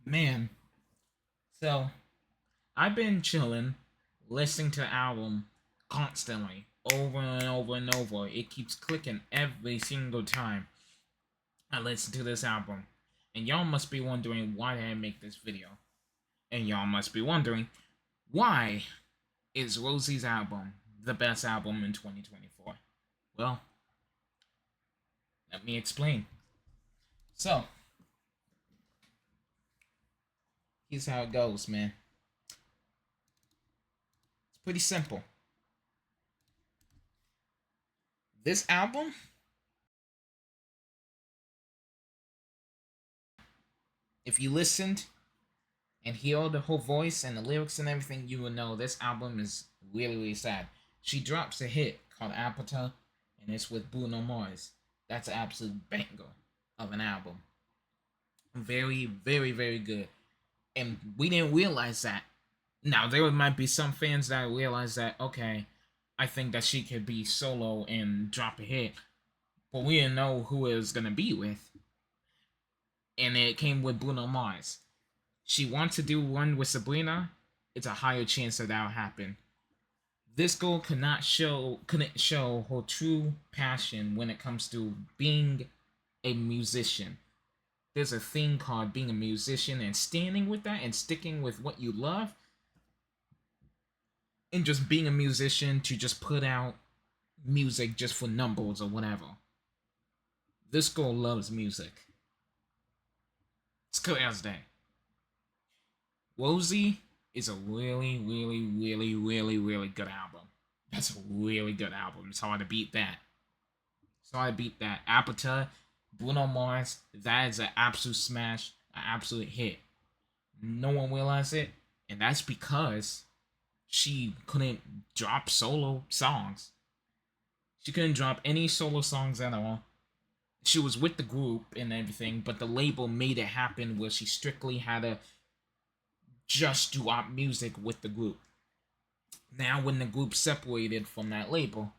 Man, so I've been chilling, listening to the album constantly, over and over and over. It keeps clicking every single time I listen to this album. And y'all must be wondering why did I make this video. And y'all must be wondering why is Rosie's album the best album in 2024? Well, let me explain. So, here's how it goes, man. It's pretty simple. This album, if you listened and hear the whole voice and the lyrics and everything, you will know this album is really, really sad. She drops a hit called Apata, and it's with Bruno Mars. That's an absolute banger of an album. Very, very, very good. And we didn't realize that. Now, there might be some fans that realize that, okay, I think that she could be solo and drop a hit, but we didn't know who it was going to be with. And it came with Bruno Mars. She wants to do one with Sabrina, it's a higher chance that that'll happen. This girl couldn't show her true passion when it comes to being a musician. There's a thing called being a musician and standing with that and sticking with what you love and just being a musician to just put out music just for numbers or whatever. This girl loves music. It's clear as day. Rosie is a really, really, really, really, really good album. That's a really good album. It's hard to beat that. It's hard to beat that. Apata, Bruno Mars, that is an absolute smash, an absolute hit. No one realized it, and that's because she couldn't drop solo songs. She couldn't drop any solo songs at all. She was with the group and everything, but the label made it happen where she strictly had to just do op music with the group. Now, when the group separated from that label,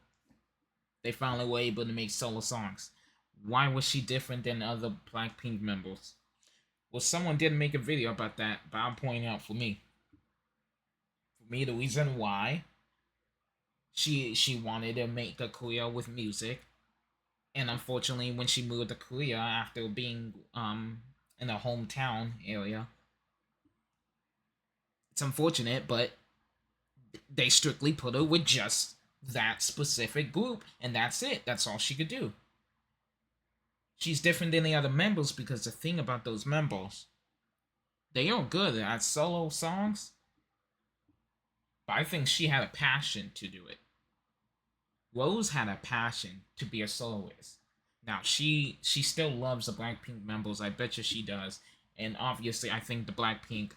they finally were able to make solo songs. Why was she different than other Blackpink members? Well, someone did make a video about that, but I'm pointing out for me. For me, the reason why she wanted to make a career with music, and unfortunately, when she moved to Korea after being in a hometown area, it's unfortunate, but they strictly put her with just that specific group, and that's it. That's all she could do. She's different than the other members because the thing about those members, they are good at solo songs, but I think she had a passion to do it. Rose had a passion to be a soloist. Now she still loves the Blackpink members. I bet you she does, and obviously I think the Blackpink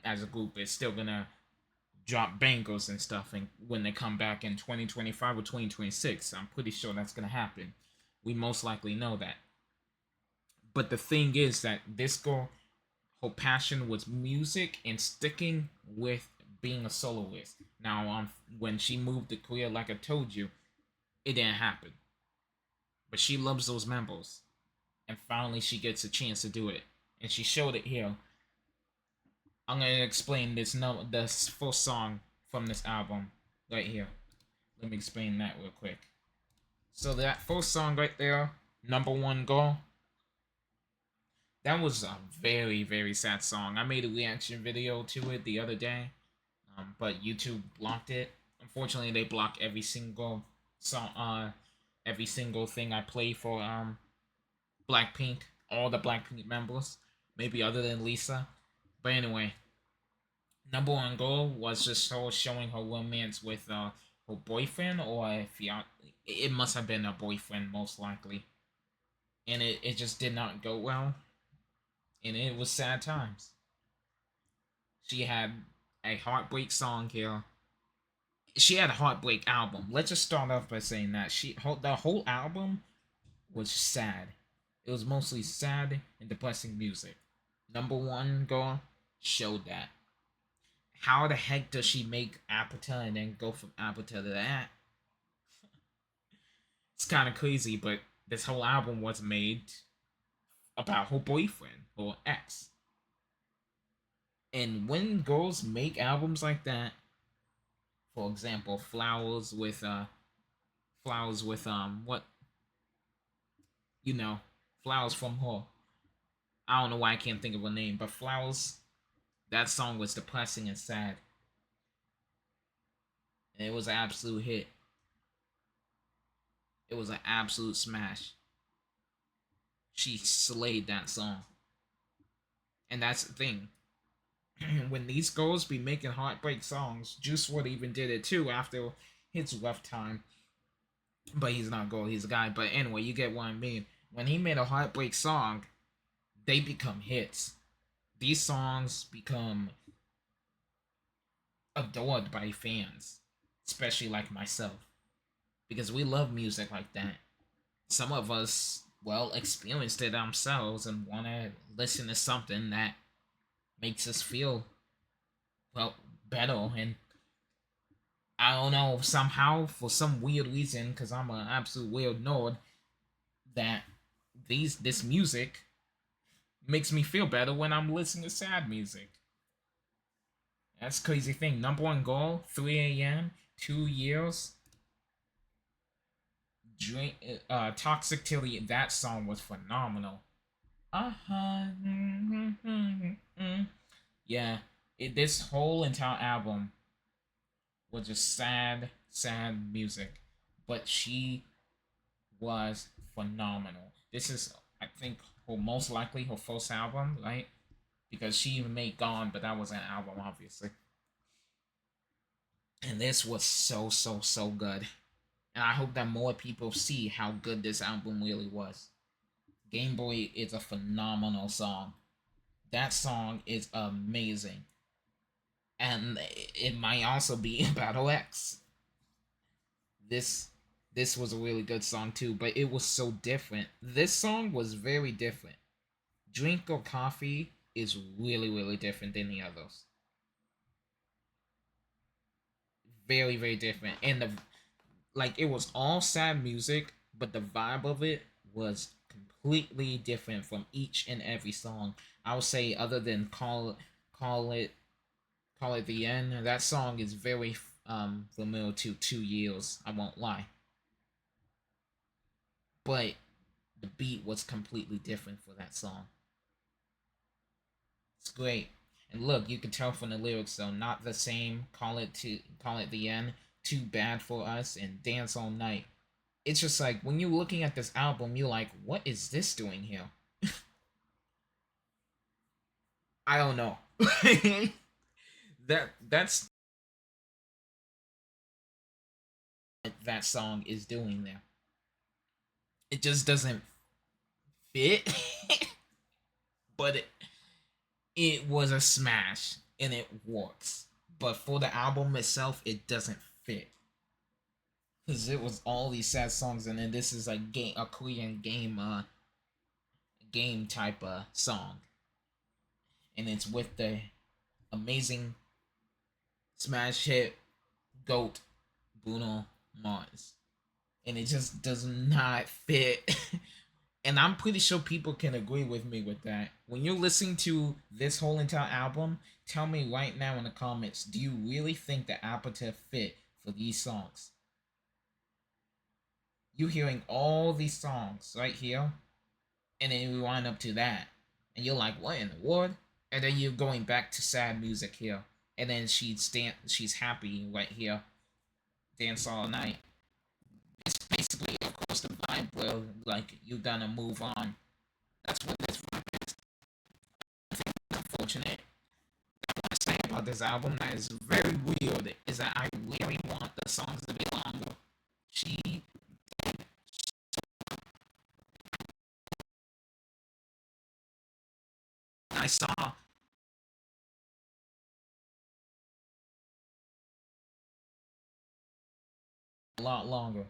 as a group is still gonna drop bangers and stuff, and when they come back in 2025 or 2026, I'm pretty sure that's gonna happen. We most likely know that. But the thing is that this girl, her passion was music and sticking with being a soloist. Now, when she moved to Korea, like I told you, it didn't happen. But she loves those members, and finally she gets a chance to do it, and she showed it here. I'm gonna explain this first song from this album right here. Let me explain that real quick. So that first song right there, Number One Girl, that was a very, very sad song. I made a reaction video to it the other day, but YouTube blocked it. Unfortunately, they block every single song, every single thing I play for Blackpink, all the Blackpink members, maybe other than Lisa. But anyway, Number One Girl was just her showing her romance with her boyfriend, or if it must have been a boyfriend most likely, and it just did not go well, and it was sad times. She had a heartbreak song here. She had a heartbreak album. Let's just start off by saying that the whole album was sad. It was mostly sad and depressing music. Number One Girl showed that. How the heck does she make Apata and then go from Apata to that? It's kind of crazy, but this whole album was made about her boyfriend. or X. And when girls make albums like that, for example, Flowers with what you know, Flowers from her. I don't know why I can't think of a name, but Flowers, that song was depressing and sad. And it was an absolute hit. It was an absolute smash. She slayed that song. And that's the thing. When these girls be making heartbreak songs, Juice WRLD even did it too after his rough time. But he's not a girl, he's a guy. But anyway, you get what I mean. When he made a heartbreak song, they become hits. These songs become adored by fans, especially like myself, because we love music like that. Some of us, well, experienced it ourselves and want to listen to something that makes us feel, well, better. And I don't know, somehow, for some weird reason, because I'm an absolute weird nerd, that this music makes me feel better when I'm listening to sad music. That's a crazy thing. Number one goal, 3 a.m., 2 years. Drink, Toxic Tilly, that song was phenomenal. Uh-huh. Yeah, this whole entire album was just sad, sad music. But she was phenomenal. This is, I think, her most likely her first album, right? Because she even made Gone, but that was an album, obviously. And this was so, so, so good. And I hope that more people see how good this album really was. Game Boy is a phenomenal song. That song is amazing. And it might also be Battle X. This this was a really good song too, but it was so different. This song was very different. Drink or Coffee is really, really different than the others. Very, very different. And the like it was all sad music, but the vibe of it was completely different from each and every song. I would say, other than call it call it the end. That song is very familiar to 2 years. I won't lie, but the beat was completely different for that song. It's great. And look, you can tell from the lyrics though, not the same. Call it the end. Too bad for us and Dance All Night. It's just like when you're looking at this album, you're like, what is this doing here? I don't know. That's what that song is doing there. It just doesn't fit, but it was a smash and it works. But for the album itself, it doesn't fit because it was all these sad songs, and then this is a Korean game type song, and it's with the amazing smash hit GOAT Bruno Mars, and it just does not fit. And I'm pretty sure people can agree with me with that. When you're listening to this whole entire album, tell me right now in the comments, do you really think the Apata fit for these songs? You hearing all these songs right here, and then you wind up to that, and you're like, what in the world? And then you're going back to sad music here, and then she's happy right here, Dance All Night. It's basically, of course, the vibe where like you gotta move on. That's what this vibe is. I think unfortunate. What I say about this album that is very weird is that I really want the songs to be longer. She I saw a lot longer.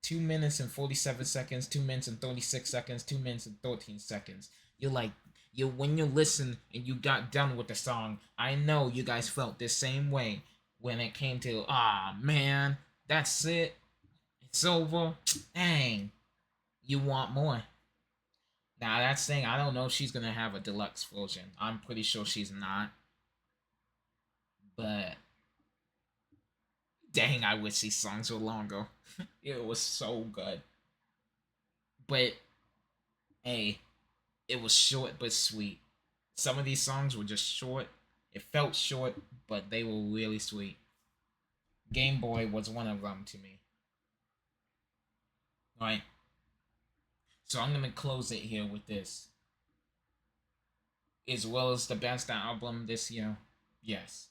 2 minutes and 47 seconds, 2 minutes and 36 seconds, 2 minutes and 13 seconds. You're like, you when you listen and you got done with the song, I know you guys felt the same way when it came to man, that's it. It's over. Dang. You want more. Now that's thing, I don't know if she's gonna have a deluxe version. I'm pretty sure she's not. But dang, I wish these songs were longer. It was so good. But hey, it was short but sweet. Some of these songs were just short. It felt short, but they were really sweet. Game Boy was one of them to me. Right? So I'm gonna close it here with this. As well as the best album this year? Yes.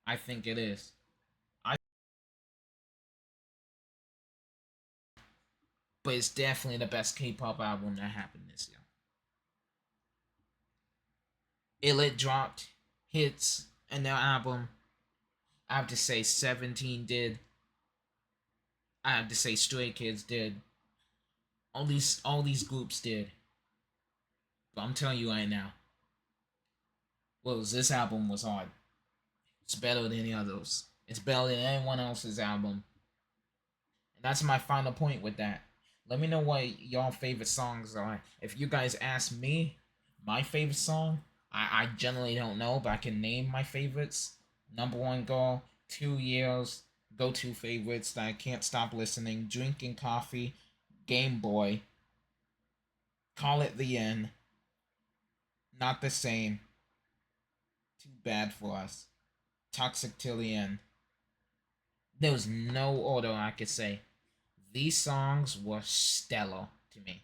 I think it is. I But it's definitely the best K-pop album that happened this year. It dropped hits in their album. I have to say 17 did. I have to say Stray Kids did. All these groups did. But I'm telling you right now, well, this album was hard. It's better than the others. It's better than anyone else's album. And that's my final point with that. Let me know what y'all favorite songs are. If you guys ask me, my favorite song, I generally don't know, but I can name my favorites. Number one Girl, 2 Years, go to favorites that I can't stop listening, Drinking Coffee, Game Boy, Call It the End, Not the Same, Too Bad for Us, Toxic Till the End. There was no order I could say. These songs were stellar to me.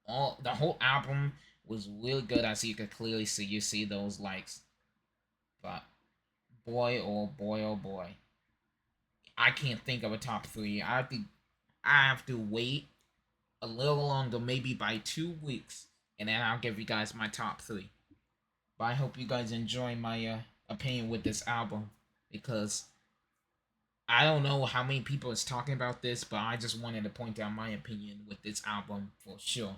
The whole album was really good, as you could clearly see. You see those likes, but boy, oh boy, I can't think of a top three. I have to wait a little longer, maybe by 2 weeks, and then I'll give you guys my top three. But I hope you guys enjoy my opinion with this album, because I don't know how many people is talking about this, but I just wanted to point out my opinion with this album for sure.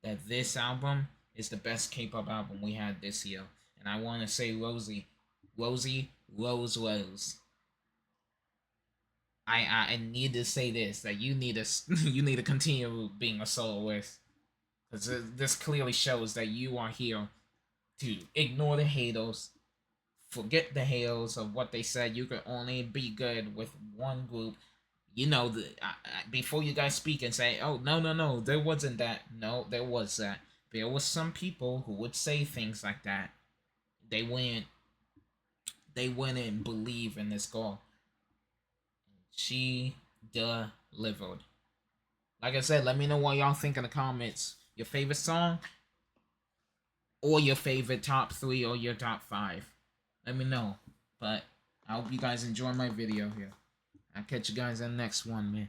That this album is the best K-pop album we had this year, and I want to say Rosie, Rosie, Rose, Rose. I need to say this, that you need to you need to continue being a soloist, because this clearly shows that you are here to ignore the haters, forget the haters of what they said. You can only be good with one group. Before you guys speak and say, "Oh, no, no, no, there wasn't that." No, there was that. There was some people who would say things like that. They wouldn't. They wouldn't believe in this girl. She delivered. Like I said, let me know what y'all think in the comments. Your favorite song, or your favorite top three, or your top five. Let me know. But I hope you guys enjoy my video here. I'll catch you guys in the next one, man.